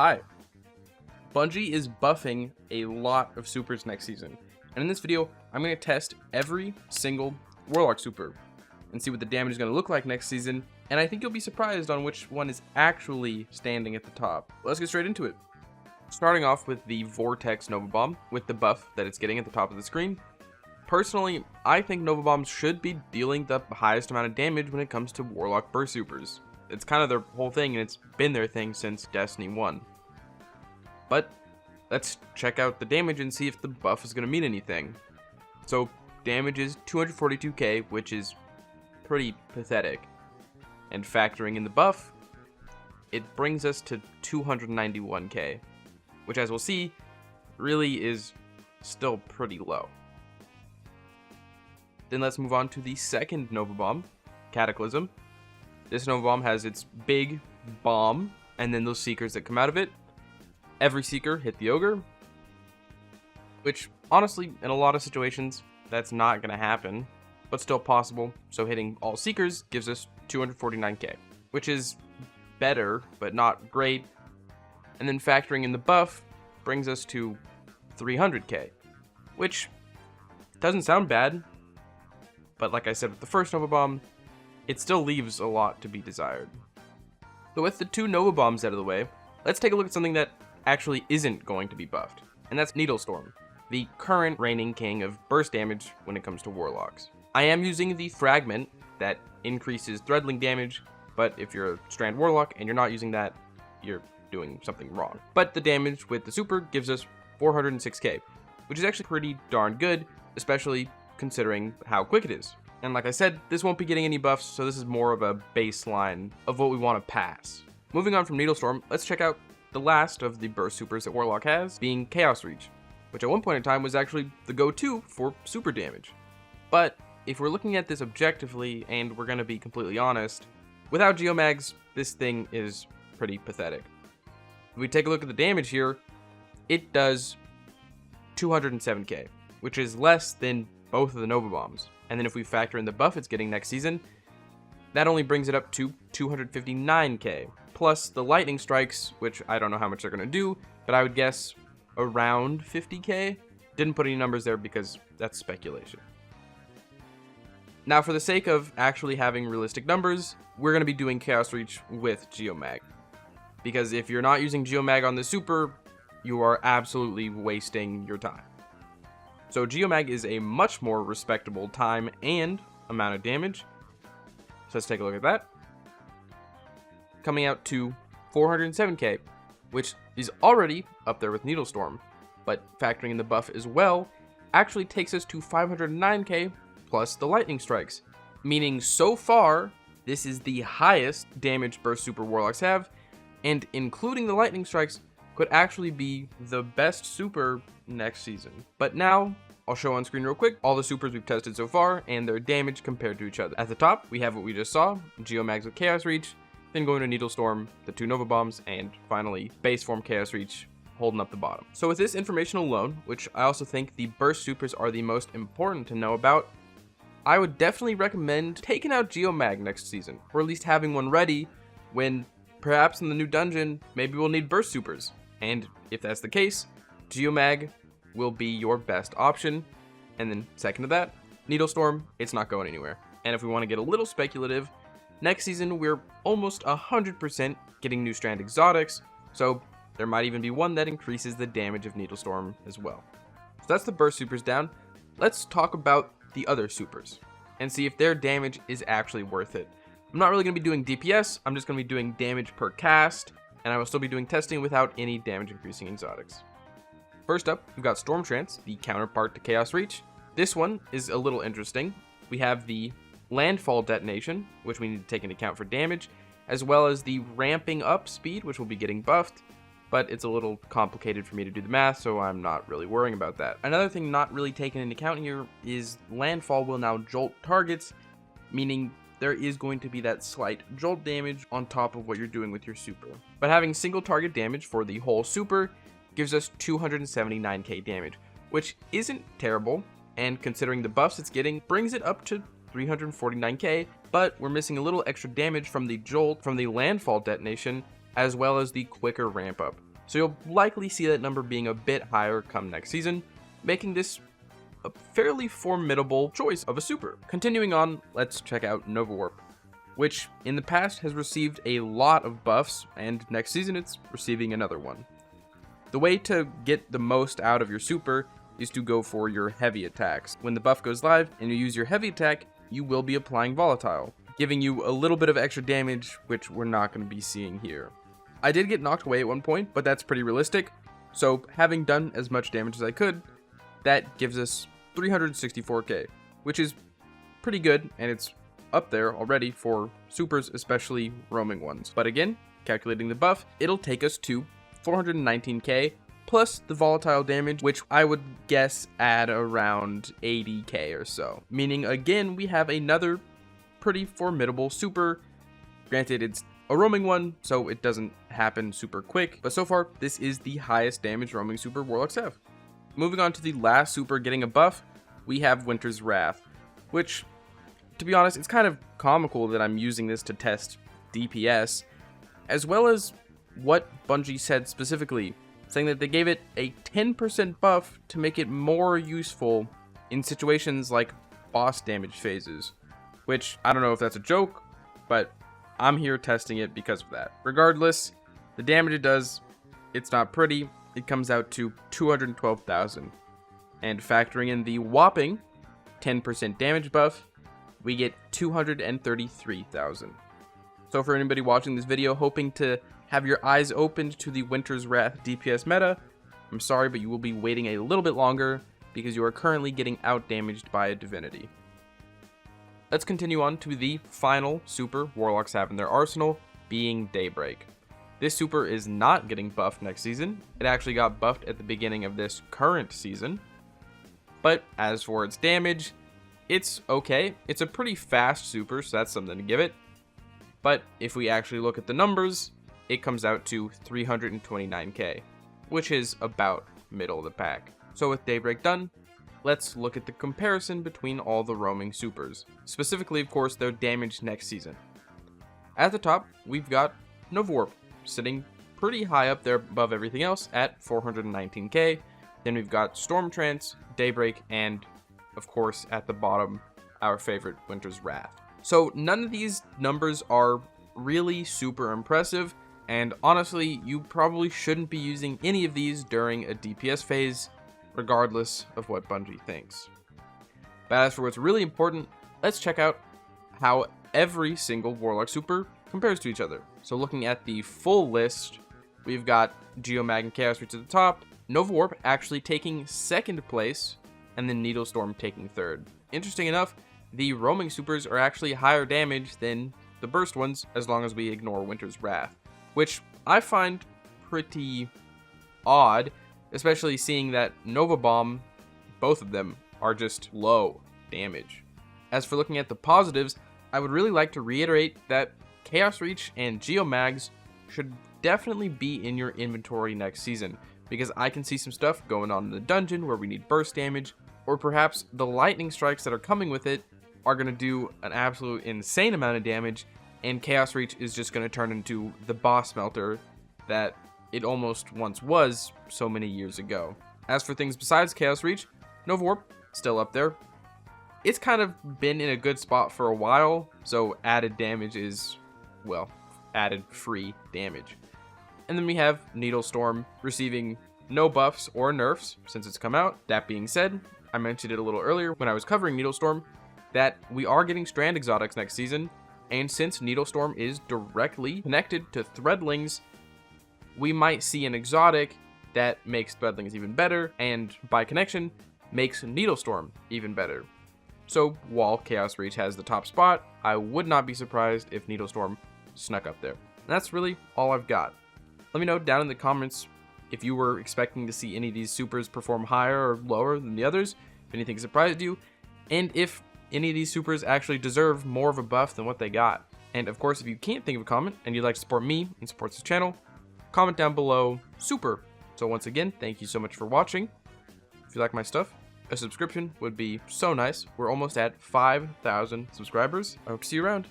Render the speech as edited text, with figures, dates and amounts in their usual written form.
Hi. Bungie is buffing a lot of supers next season, and in this video, I'm going to test every single Warlock super and see what the damage is going to look like next season, and I think you'll be surprised on which one is actually standing at the top. Let's get straight into it. Starting off with the Vortex Nova Bomb, with the buff that it's getting at the top of the screen. Personally, I think Nova Bombs should be dealing the highest amount of damage when it comes to Warlock burst supers. It's kind of their whole thing, and it's been their thing since Destiny 1. But let's check out the damage and see if the buff is going to mean anything. So damage is 242k, which is pretty pathetic. And factoring in the buff, it brings us to 291k, which, as we'll see, really is still pretty low. Then let's move on to the second Nova Bomb, Cataclysm. This Nova Bomb has its big bomb, and then those Seekers that come out of it. Every Seeker hit the Ogre, which, honestly, in a lot of situations, that's not going to happen, but still possible. So hitting all Seekers gives us 249k, which is better, but not great. And then factoring in the buff brings us to 300k, which doesn't sound bad, but like I said with the first Nova Bomb, it still leaves a lot to be desired. So with the two Nova Bombs out of the way, let's take a look at something that actually isn't going to be buffed, and that's Needlestorm, the current reigning king of burst damage when it comes to Warlocks. I am using the Fragment that increases threadling damage, but if you're a Strand Warlock and you're not using that, you're doing something wrong. But the damage with the super gives us 406k, which is actually pretty darn good, especially considering how quick it is. And like I said, this won't be getting any buffs, so this is more of a baseline of what we want to pass. Moving on from Needlestorm, let's check out the last of the burst supers that Warlock has, being Chaos Reach, which at one point in time was actually the go-to for super damage. But if we're looking at this objectively, and we're going to be completely honest, without Geomags, this thing is pretty pathetic. If we take a look at the damage here, it does 207k, which is less than both of the Nova Bombs. And then if we factor in the buff it's getting next season, that only brings it up to 259k. Plus the lightning strikes, which I don't know how much they're going to do, but I would guess around 50k. Didn't put any numbers there because that's speculation. Now, for the sake of actually having realistic numbers, we're going to be doing Chaos Reach with Geomag. Because if you're not using Geomag on the super, you are absolutely wasting your time. So Geomag is a much more respectable time and amount of damage. So let's take a look at that. Coming out to 407k, which is already up there with Needlestorm, but factoring in the buff as well, actually takes us to 509k plus the lightning strikes. Meaning so far, this is the highest damage burst super Warlocks have, and including the lightning strikes, could actually be the best super next season. But now, I'll show on screen real quick all the supers we've tested so far and their damage compared to each other. At the top, we have what we just saw, Geomags with Chaos Reach, then going to Needlestorm, the two Nova Bombs, and finally, base form Chaos Reach holding up the bottom. So with this information alone, which I also think the burst supers are the most important to know about, I would definitely recommend taking out Geomag next season, or at least having one ready when perhaps in the new dungeon, maybe we'll need burst supers. And if that's the case, Geomag will be your best option. And then second to that, Needlestorm, it's not going anywhere. And if we want to get a little speculative, next season we're almost 100% getting new Strand exotics, so there might even be one that increases the damage of Needlestorm as well. So that's the burst supers down. Let's talk about the other supers and see if their damage is actually worth it. I'm not really going to be doing DPS, I'm just going to be doing damage per cast, and I will still be doing testing without any damage increasing exotics. First up, we've got Stormtrance, the counterpart to Chaos Reach. This one is a little interesting. We have the landfall detonation, which we need to take into account for damage, as well as the ramping up speed, which will be getting buffed, but it's a little complicated for me to do the math, so I'm not really worrying about that. Another thing not really taken into account here is landfall will now jolt targets, meaning there is going to be that slight jolt damage on top of what you're doing with your super. But having single target damage for the whole super gives us 279k damage, which isn't terrible, and considering the buffs it's getting, brings it up to 349k, but we're missing a little extra damage from the jolt from the landfall detonation, as well as the quicker ramp up. so you'll likely see that number being a bit higher come next season, making this a fairly formidable choice of a super. Continuing on, let's check out Nova Warp, which in the past has received a lot of buffs, and next season it's receiving another one. The way to get the most out of your super is to go for your heavy attacks. When the buff goes live and you use your heavy attack, you will be applying Volatile, giving you a little bit of extra damage, which we're not going to be seeing here. I did get knocked away at one point, but that's pretty realistic, so having done as much damage as I could, that gives us 364k, which is pretty good, and it's up there already for supers, especially roaming ones. But again, calculating the buff, it'll take us to 419k, plus the volatile damage, which I would guess add around 80k or so. Meaning, again, we have another pretty formidable super. Granted, it's a roaming one, so it doesn't happen super quick, but so far, this is the highest damage roaming super Warlocks have. Moving on to the last super getting a buff, we have Winter's Wrath, which, to be honest, it's kind of comical that I'm using this to test DPS, as well as what Bungie said specifically, saying that they gave it a 10% buff to make it more useful in situations like boss damage phases, which I don't know if that's a joke, but I'm here testing it because of that. Regardless, the damage it does, it's not pretty. It comes out to 212,000, and factoring in the whopping 10% damage buff, we get 233,000. So for anybody watching this video hoping to have your eyes opened to the Winter's Wrath DPS meta, I'm sorry, but you will be waiting a little bit longer because you are currently getting out-damaged by a divinity. Let's continue on to the final super Warlocks have in their arsenal, being Daybreak. This super is not getting buffed next season. It actually got buffed at the beginning of this current season. But as for its damage, it's okay. It's a pretty fast super, so that's something to give it. But if we actually look at the numbers, it comes out to 329k, which is about middle of the pack. So with Daybreak done, let's look at the comparison between all the roaming supers. Specifically, of course, their damage next season. At the top, we've got Nova Warp, sitting pretty high up there above everything else at 419k. Then we've got Stormtrance, Daybreak, and of course at the bottom, our favorite Winter's Wrath. So none of these numbers are really super impressive, and honestly, you probably shouldn't be using any of these during a DPS phase, regardless of what Bungie thinks. But as for what's really important, let's check out how every single Warlock super compares to each other. So looking at the full list, we've got Geomag and Chaos Reach at the top, Nova Warp actually taking second place, and then Needlestorm taking third. Interesting enough, the roaming supers are actually higher damage than the burst ones, as long as we ignore Winter's Wrath, which I find pretty odd, especially seeing that Nova Bomb, both of them, are just low damage. As for looking at the positives, I would really like to reiterate that Chaos Reach and Geomags should definitely be in your inventory next season, because I can see some stuff going on in the dungeon where we need burst damage, or perhaps the lightning strikes that are coming with it are going to do an absolute insane amount of damage, and Chaos Reach is just going to turn into the boss melter that it almost once was so many years ago. As for things besides Chaos Reach, Nova Warp, still up there. It's kind of been in a good spot for a while, so added damage is, well, added free damage. And then we have Needlestorm receiving no buffs or nerfs since it's come out. That being said, I mentioned it a little earlier when I was covering Needlestorm, that we are getting Strand Exotics next season, and since Needlestorm is directly connected to Threadlings, we might see an exotic that makes Threadlings even better, and by connection, makes Needlestorm even better. So while Chaos Reach has the top spot, I would not be surprised if Needlestorm snuck up there. And that's really all I've got. Let me know down in the comments if you were expecting to see any of these supers perform higher or lower than the others, if anything surprised you, and if any of these supers actually deserve more of a buff than what they got. And of course, if you can't think of a comment and you'd like to support me and support this channel, comment down below super. So once again, thank you so much for watching. If you like my stuff, a subscription would be so nice. We're almost at 5,000 subscribers. I hope to see you around.